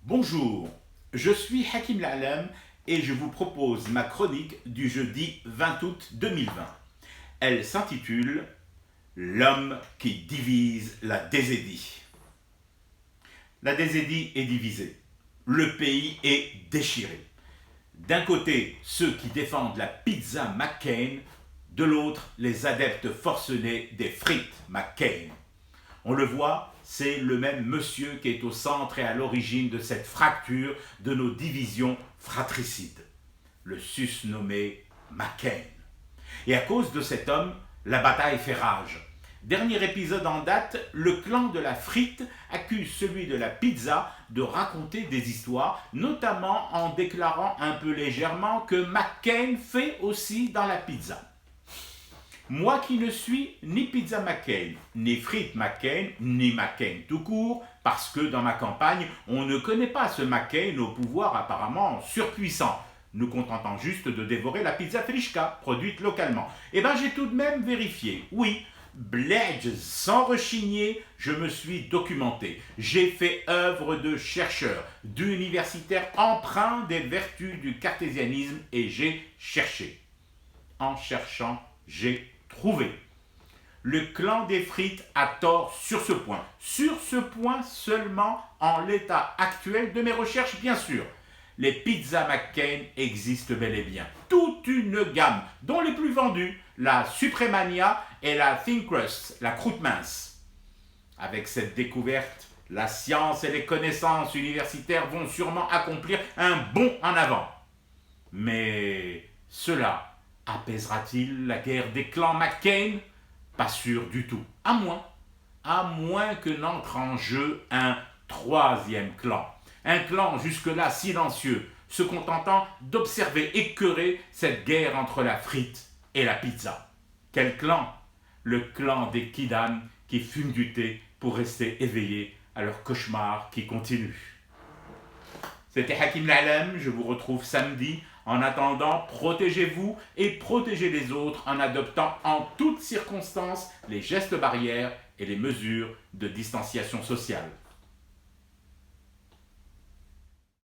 Bonjour, je suis Hakim La'alam et je vous propose ma chronique du jeudi 20 août 2020. Elle s'intitule « L'homme qui divise la désédie ». La désédie est divisée, le pays est déchiré. D'un côté, ceux qui défendent la pizza McCain, de l'autre, les adeptes forcenés des frites McCain. On le voit, c'est le même monsieur qui est au centre et à l'origine de cette fracture de nos divisions fratricides, le susnommé McCain. Et à cause de cet homme, la bataille fait rage. Dernier épisode en date, le clan de la frite accuse celui de la pizza de raconter des histoires, notamment en déclarant un peu légèrement que McCain fait aussi dans la pizza. Moi qui ne suis ni pizza McCain, ni frites McCain, ni McCain tout court, parce que dans ma campagne, on ne connaît pas ce McCain au pouvoir apparemment surpuissant, nous contentant juste de dévorer la pizza Frischka, produite localement. Eh bien j'ai tout de même vérifié, oui, bledge sans rechigner, je me suis documenté. J'ai fait œuvre de chercheur, d'universitaire empreint des vertus du cartésianisme et j'ai cherché. En cherchant, j'ai trouvé. Le clan des frites a tort sur ce point seulement en l'état actuel de mes recherches bien sûr. Les pizzas McCain existent bel et bien, toute une gamme, dont les plus vendues, la Supremania et la Thin Crust, la croûte mince. Avec cette découverte, la science et les connaissances universitaires vont sûrement accomplir un bond en avant. Mais cela apaisera-t-il la guerre des clans McCain? Pas sûr du tout. À moins que n'entre en jeu un troisième clan. Un clan jusque-là silencieux, se contentant d'observer écœuré cette guerre entre la frite et la pizza. Quel clan? Le clan des Kidam qui fument du thé pour rester éveillés à leur cauchemar qui continue. C'était Hakim La'alam, je vous retrouve samedi. En attendant, protégez-vous et protégez les autres en adoptant en toutes circonstances les gestes barrières et les mesures de distanciation sociale.